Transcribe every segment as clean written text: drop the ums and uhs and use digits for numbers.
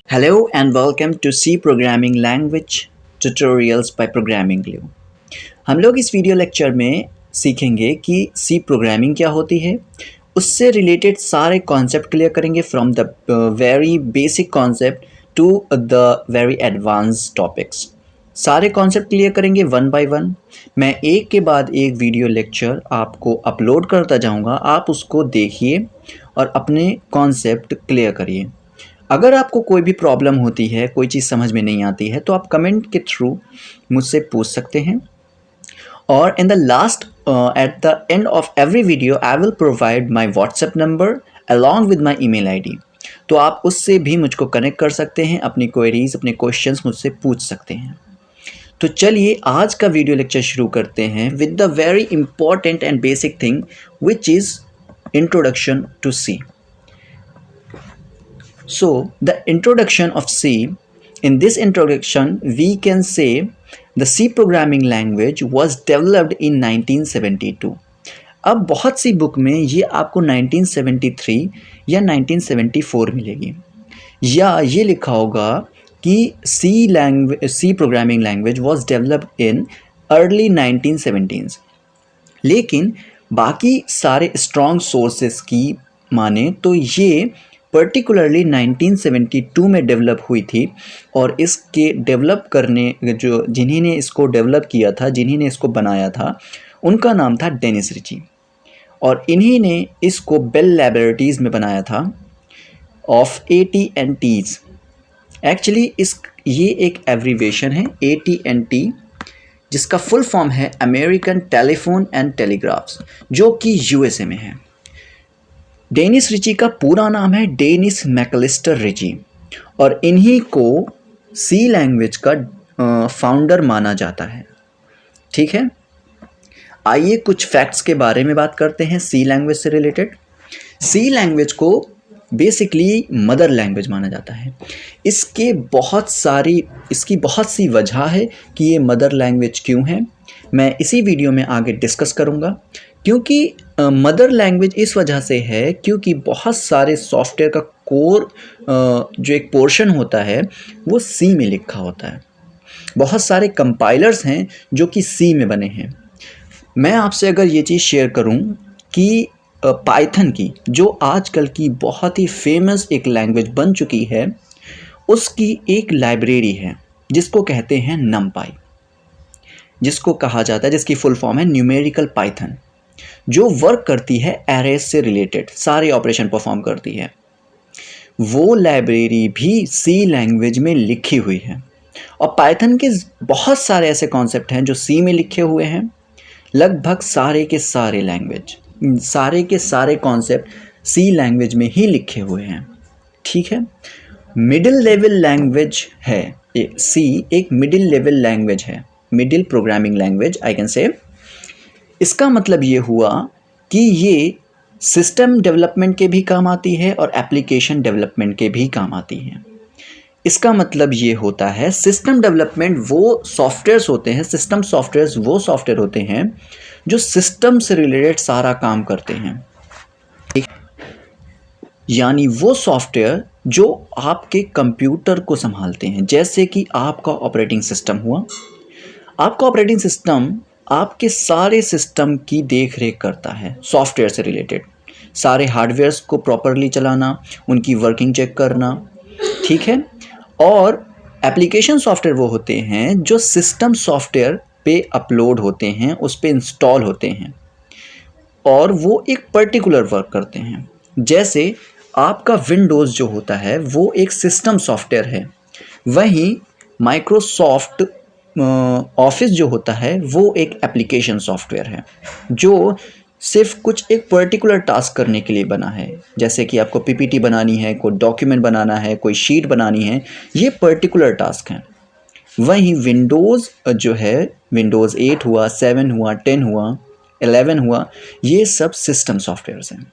Hello and welcome to C Programming Language Tutorials by Programming Glue। हम लोग इस video lecture में सीखेंगे कि C प्रोग्रामिंग क्या होती है, उससे रिलेटेड सारे कॉन्सेप्ट क्लियर करेंगे from the very basic concept to the very advance topics. सारे कॉन्सेप्ट क्लियर करेंगे वन बाय वन। मैं एक के बाद एक वीडियो लेक्चर आपको अपलोड करता जाऊंगा, आप उसको देखिए और अपने कॉन्सेप्ट क्लियर करिए। अगर आपको कोई भी प्रॉब्लम होती है, कोई चीज़ समझ में नहीं आती है, तो आप कमेंट के थ्रू मुझसे पूछ सकते हैं। और in the last at the end of every video I will provide my WhatsApp number along with my email ID, तो आप उससे भी मुझको कनेक्ट कर सकते हैं, अपनी क्वेरीज, अपने क्वेश्चंस मुझसे पूछ सकते हैं। तो चलिए आज का वीडियो लेक्चर शुरू करते हैं with the very important and basic thing which is introduction to C. So, the introduction of C. In this introduction, we can say the C programming language was developed in 1972. अब बहुत सी book में ये आपको 1973 या 1974 मिलेगी, या ये लिखा होगा कि C programming language was developed in early 1970s। लेकिन बाकी सारे स्ट्रॉन्ग सोर्सेस की माने तो ये पर्टिकुलरली 1972 में डेवलप हुई थी। और इसके डेवलप करने जिन्होंने इसको डेवलप किया था, जिन्होंने इसको बनाया था, उनका नाम था डेनिस रिची, और इन्हीं ने इसको बेल लैबोरेटरीज़ में बनाया था ऑफ AT&T's। एक्चुअली ये एक एब्रीवेशन है AT&T, जिसका फुल फॉर्म है अमेरिकन टेलीफोन एंड टेलीग्राफ्स, जो कि USA में है। डेनिस रिची का पूरा नाम है डेनिस मैकलिस्टर रिची, और इन्हीं को सी लैंग्वेज का फाउंडर माना जाता है। ठीक है, आइए कुछ फैक्ट्स के बारे में बात करते हैं सी लैंग्वेज से रिलेटेड। सी लैंग्वेज को बेसिकली मदर लैंग्वेज माना जाता है। इसकी बहुत सी वजह है कि ये मदर लैंग्वेज क्यों है, मैं इसी वीडियो में आगे डिस्कस करूँगा। क्योंकि मदर लैंग्वेज इस वजह से है क्योंकि बहुत सारे सॉफ्टवेयर का कोर जो एक पोर्शन होता है वो सी में लिखा होता है। बहुत सारे कंपाइलर्स हैं जो कि सी में बने हैं। मैं आपसे अगर ये चीज़ शेयर करूं कि पाइथन की, जो आजकल की बहुत ही फेमस एक लैंग्वेज बन चुकी है, उसकी एक लाइब्रेरी है जिसको कहते हैं नमपाई, जिसको कहा जाता है, जिसकी फुल फॉर्म है न्यूमेरिकल पाइथन, जो वर्क करती है एरेज से रिलेटेड सारे ऑपरेशन परफॉर्म करती है। वो लाइब्रेरी भी सी लैंग्वेज में लिखी हुई है। और पाइथन के बहुत सारे ऐसे कॉन्सेप्ट हैं जो सी में लिखे हुए हैं। लगभग सारे के सारे कॉन्सेप्ट सी लैंग्वेज में ही लिखे हुए हैं। ठीक है, मिडिल लेवल लैंग्वेज है सी, एक मिडिल लेवल लैंग्वेज है, middle programming language I can say. इसका मतलब ये हुआ कि ये सिस्टम डेवलपमेंट के भी काम आती है और एप्लीकेशन डेवलपमेंट के भी काम आती है। इसका मतलब ये होता है, सिस्टम डेवलपमेंट वो सॉफ्टवेयर्स होते हैं, सिस्टम सॉफ्टवेयर्स वो सॉफ्टवेयर होते हैं जो सिस्टम से रिलेटेड सारा काम करते हैं। यानी वो सॉफ्टवेयर जो आपके कंप्यूटर को संभालते हैं, जैसे कि आपका ऑपरेटिंग सिस्टम हुआ। आपका ऑपरेटिंग सिस्टम आपके सारे सिस्टम की देख रेख करता है, सॉफ्टवेयर से रिलेटेड सारे हार्डवेयर्स को प्रॉपरली चलाना, उनकी वर्किंग चेक करना। ठीक है, और एप्लीकेशन सॉफ्टवेयर वो होते हैं जो सिस्टम सॉफ्टवेयर पे अपलोड होते हैं, उस पे इंस्टॉल होते हैं, और वो एक पर्टिकुलर वर्क करते हैं। जैसे आपका विंडोज़ जो होता है वो एक सिस्टम सॉफ्टवेयर है, वहीं माइक्रोसॉफ्ट ऑफिस जो होता है वो एक एप्लीकेशन सॉफ्टवेयर है जो सिर्फ कुछ एक पर्टिकुलर टास्क करने के लिए बना है। जैसे कि आपको PPT बनानी है, कोई डॉक्यूमेंट बनाना है, कोई शीट बनानी है, ये पर्टिकुलर टास्क हैं। वहीं विंडोज़ जो है, विंडोज़ 8 हुआ, 7 हुआ, 10 हुआ, 11 हुआ, ये सब सिस्टम सॉफ्टवेयर्स हैं।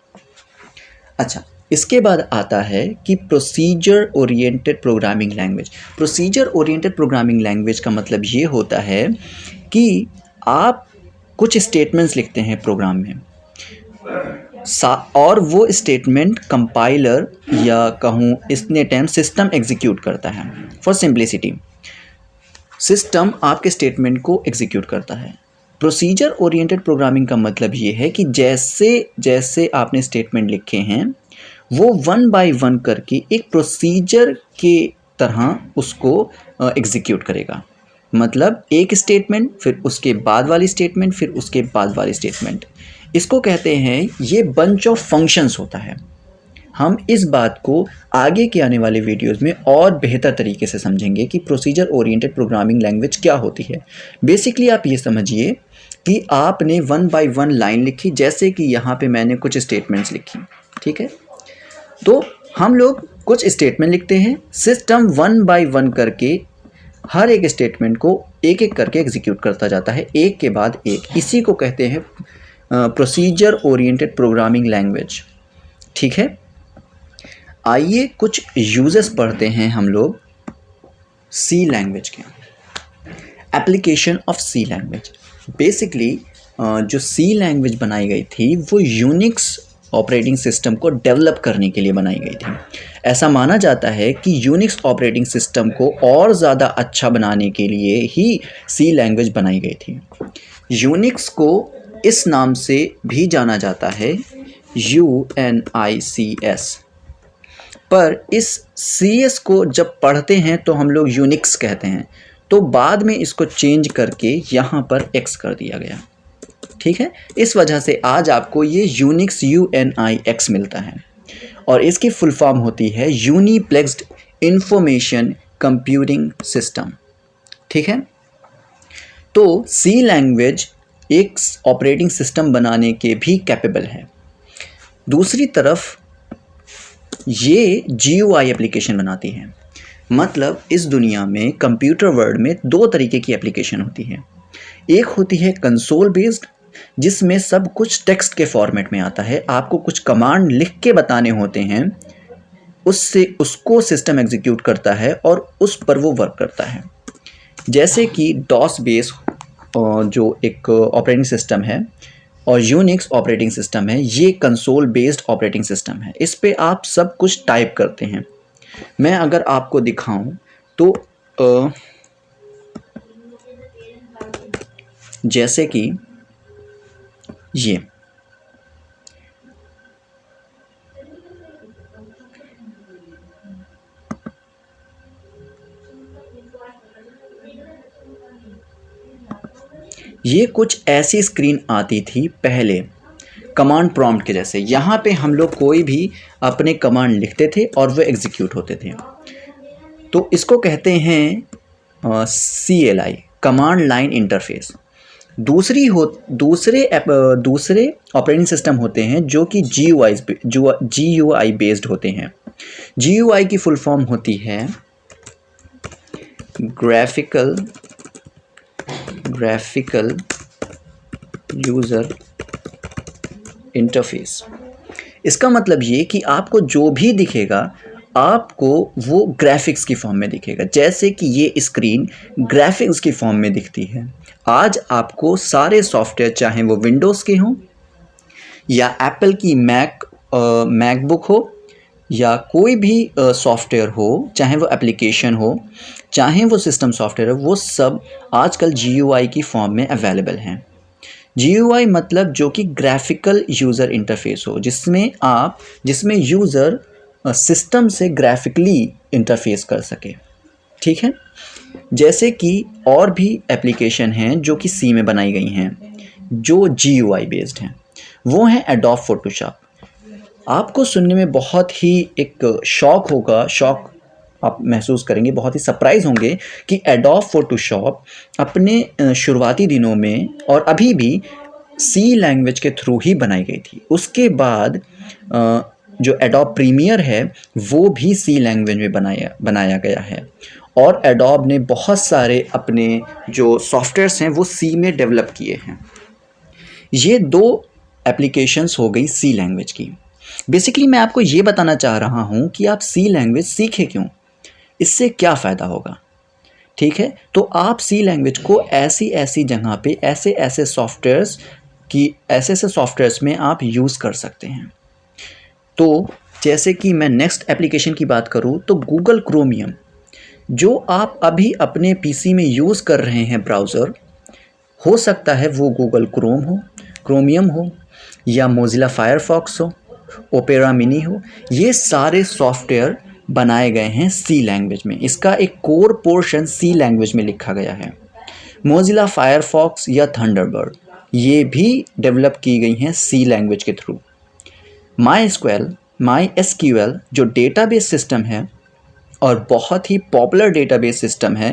अच्छा, इसके बाद आता है कि procedure oriented programming language. Procedure oriented programming language का मतलब ये होता है कि आप कुछ स्टेटमेंट्स लिखते हैं प्रोग्राम में, और वो स्टेटमेंट कंपाइलर या कहूँ इसने टाइम सिस्टम एग्जीक्यूट करता है। फॉर सिंप्लिसिटी, सिस्टम आपके स्टेटमेंट को एग्जीक्यूट करता है। प्रोसीजर ओरिएंटेड प्रोग्रामिंग का मतलब ये है कि जैसे जैसे आपने स्टेटमेंट लिखे हैं वो वन बाय वन करके एक प्रोसीजर के तरह उसको एग्जीक्यूट करेगा। मतलब एक स्टेटमेंट, फिर उसके बाद वाली स्टेटमेंट, फिर उसके बाद वाली स्टेटमेंट। इसको कहते हैं, ये बंच ऑफ फंक्शंस होता है। हम इस बात को आगे के आने वाले वीडियोस में और बेहतर तरीके से समझेंगे कि प्रोसीजर ओरिएंटेड प्रोग्रामिंग लैंग्वेज क्या होती है। बेसिकली आप ये समझिए कि आपने वन बाय वन लाइन लिखी, जैसे कि यहाँ पे मैंने कुछ स्टेटमेंट्स लिखी, ठीक है। तो हम लोग कुछ स्टेटमेंट लिखते हैं, सिस्टम वन बाय वन करके हर एक स्टेटमेंट को एक एक करके एग्जीक्यूट करता जाता है, एक के बाद एक। इसी को कहते हैं प्रोसीजर ओरिएंटेड प्रोग्रामिंग लैंग्वेज, ठीक है। आइए कुछ यूजेस पढ़ते हैं हम लोग सी लैंग्वेज के। Application of C language, basically जो सी लैंग्वेज बनाई गई थी वो यूनिक्स ऑपरेटिंग सिस्टम को डेवलप करने के लिए बनाई गई थी। ऐसा माना जाता है कि यूनिक्स ऑपरेटिंग सिस्टम को और ज़्यादा अच्छा बनाने के लिए ही सी लैंग्वेज बनाई गई थी। यूनिक्स को इस नाम से भी जाना जाता है, UNICS, पर इस CS को जब पढ़ते हैं तो हम लोग यूनिक्स कहते हैं, तो बाद में इसको चेंज करके यहाँ पर X कर दिया गया, ठीक है। इस वजह से आज आपको ये यूनिक्स UNIX मिलता है और इसकी फुल फॉर्म होती है यूनिप्लेक्स्ड इंफॉर्मेशन कंप्यूटिंग सिस्टम, ठीक है। तो सी लैंग्वेज एक ऑपरेटिंग सिस्टम बनाने के भी कैपेबल है। दूसरी तरफ ये GUI एप्लीकेशन बनाती है। मतलब इस दुनिया में कंप्यूटर वर्ल्ड में दो तरीके की एप्लीकेशन होती है। एक होती है कंसोल बेस्ड, जिसमें सब कुछ टेक्स्ट के फॉर्मेट में आता है, आपको कुछ कमांड लिख के बताने होते हैं, उससे उसको सिस्टम एग्जीक्यूट करता है और उस पर वो वर्क करता है। जैसे कि डॉस बेस जो एक ऑपरेटिंग सिस्टम है और यूनिक्स ऑपरेटिंग सिस्टम है, ये कंसोल बेस्ड ऑपरेटिंग सिस्टम है। इस पे आप सब कुछ टाइप करते हैं। मैं अगर आपको दिखाऊं तो जैसे कि ये कुछ ऐसी स्क्रीन आती थी पहले कमांड प्रॉम्प्ट के जैसे। यहाँ पे हम लोग कोई भी अपने कमांड लिखते थे और वो एग्जीक्यूट होते थे। तो इसको कहते हैं CLI, कमांड लाइन इंटरफेस। दूसरे ऑपरेटिंग सिस्टम होते हैं जो कि GUI बेस्ड होते हैं। GUI की फुल फॉर्म होती है ग्राफिकल यूज़र इंटरफेस। इसका मतलब ये कि आपको जो भी दिखेगा आपको वो ग्राफिक्स की फॉर्म में दिखेगा। जैसे कि ये स्क्रीन ग्राफिक्स की फॉर्म में दिखती है। आज आपको सारे सॉफ्टवेयर, चाहे वो विंडोज़ के हों या एप्पल की मैकबुक हो या कोई भी सॉफ्टवेयर हो, चाहे वो एप्लीकेशन हो, चाहे वो सिस्टम सॉफ्टवेयर हो, वो सब आजकल GUI की फॉर्म में अवेलेबल हैं। GUI मतलब जो कि ग्राफिकल यूज़र इंटरफेस हो, जिसमें यूज़र सिस्टम से ग्राफिकली इंटरफेस कर सके, ठीक है। जैसे कि और भी एप्लीकेशन हैं जो कि C में बनाई गई हैं जो GUI बेस्ड हैं, वो हैं एडोब फोटोशॉप। आपको सुनने में बहुत ही एक शौक आप महसूस करेंगे, बहुत ही सरप्राइज़ होंगे कि एडोब फोटोशॉप अपने शुरुआती दिनों में और अभी भी C लैंग्वेज के थ्रू ही बनाई गई थी। उसके बाद जो एडोब प्रीमियर है वो भी C लैंग्वेज में बनाया गया है और एडोब ने बहुत सारे अपने जो सॉफ्टवेयर्स हैं वो C में डेवलप किए हैं। ये दो एप्लीकेशंस हो गई C लैंग्वेज की। बेसिकली मैं आपको ये बताना चाह रहा हूँ कि आप C लैंग्वेज सीखें क्यों, इससे क्या फ़ायदा होगा, ठीक है। तो आप C लैंग्वेज को ऐसी जगह पे ऐसे सॉफ्टवेयर्स कि ऐसे ऐसे सॉफ्टवेयर्स में आप यूज़ कर सकते हैं। तो जैसे कि मैं नेक्स्ट एप्लीकेशन की बात करूँ तो गूगल क्रोमियम, जो आप अभी अपने पीसी में यूज़ कर रहे हैं ब्राउज़र, हो सकता है वो गूगल क्रोमियम हो या मोज़िला फायरफॉक्स हो, ओपेरा मिनी हो, ये सारे सॉफ्टवेयर बनाए गए हैं सी लैंग्वेज में। इसका एक कोर पोर्शन सी लैंग्वेज में लिखा गया है। मोज़िला फायरफॉक्स या थंडरबर्ड ये भी डेवलप की गई हैं सी लैंग्वेज के थ्रू। माई एसक्यूएल जो डेटाबेस सिस्टम है और बहुत ही पॉपुलर डेटाबेस सिस्टम है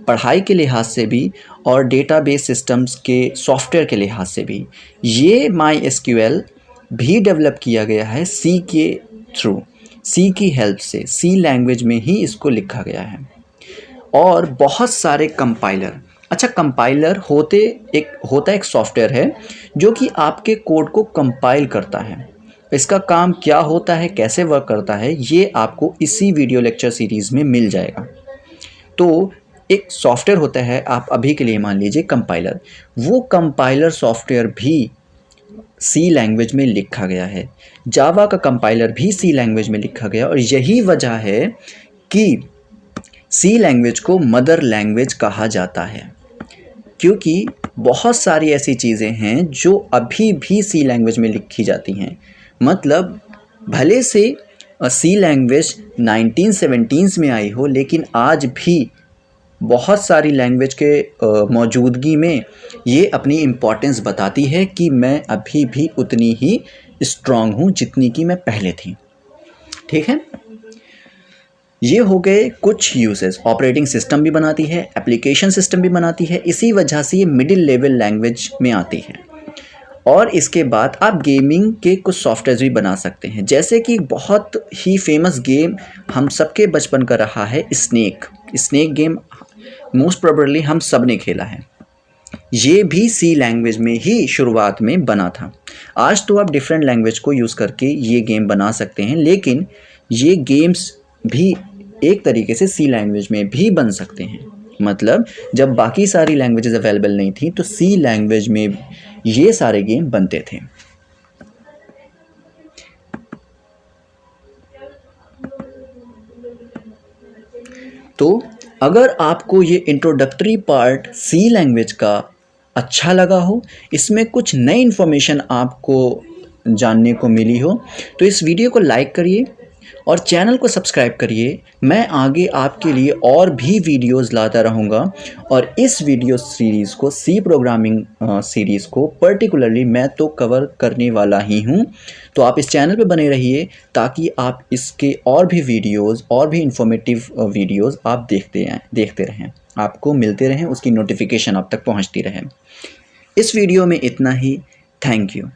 पढ़ाई के लिहाज से भी और डेटाबेस सिस्टम्स के सॉफ्टवेयर के लिहाज से भी, ये माई एसक्यूएल भी डेवलप किया गया है सी के थ्रू, सी की हेल्प से, सी लैंग्वेज में ही इसको लिखा गया है। और बहुत सारे कंपाइलर, अच्छा कंपाइलर होता एक सॉफ्टवेयर है जो कि आपके कोड को कंपाइल करता है। इसका काम क्या होता है, कैसे वर्क करता है, ये आपको इसी वीडियो लेक्चर सीरीज़ में मिल जाएगा। तो एक सॉफ्टवेयर होता है, आप अभी के लिए मान लीजिए कंपाइलर, वो कंपाइलर सॉफ्टवेयर भी सी लैंग्वेज में लिखा गया है। जावा का कंपाइलर भी सी लैंग्वेज में लिखा गया और यही वजह है कि सी लैंग्वेज को मदर लैंग्वेज कहा जाता है, क्योंकि बहुत सारी ऐसी चीज़ें हैं जो अभी भी सी लैंग्वेज में लिखी जाती हैं। मतलब भले से सी लैंग्वेज 1917 में आई हो, लेकिन आज भी बहुत सारी लैंग्वेज के मौजूदगी में ये अपनी इम्पोर्टेंस बताती है कि मैं अभी भी उतनी ही स्ट्रॉन्ग हूँ जितनी कि मैं पहले थी। ठीक है, ये हो गए कुछ यूजेस। ऑपरेटिंग सिस्टम भी बनाती है, एप्लीकेशन सिस्टम भी बनाती है, इसी वजह से ये मिडिल लेवल लैंग्वेज में आती है। और इसके बाद आप गेमिंग के कुछ सॉफ्टवेयर भी बना सकते हैं, जैसे कि बहुत ही फेमस गेम हम सबके बचपन का रहा है स्नेक गेम, मोस्ट प्रोबेबली हम सब ने खेला है। ये भी सी लैंग्वेज में ही शुरुआत में बना था। आज तो आप डिफरेंट लैंग्वेज को यूज़ करके ये गेम बना सकते हैं, लेकिन ये गेम्स भी एक तरीके से सी लैंग्वेज में भी बन सकते हैं। मतलब जब बाकी सारी लैंग्वेजेस अवेलेबल नहीं थी तो सी लैंग्वेज में ये सारे गेम बनते थे। तो अगर आपको ये इंट्रोडक्टरी पार्ट सी लैंग्वेज का अच्छा लगा हो, इसमें कुछ नई इन्फॉर्मेशन आपको जानने को मिली हो, तो इस वीडियो को लाइक करिए और चैनल को सब्सक्राइब करिए। मैं आगे आपके लिए और भी वीडियोस लाता रहूँगा और इस वीडियो सीरीज़ को, सी प्रोग्रामिंग सीरीज़ को पर्टिकुलरली मैं तो कवर करने वाला ही हूँ। तो आप इस चैनल पे बने रहिए ताकि आप इसके और भी वीडियोस और भी इंफॉर्मेटिव वीडियोस आप देखते रहें, आपको मिलते रहें, उसकी नोटिफिकेशन आप तक पहुँचती रहे। इस वीडियो में इतना ही। Thank you.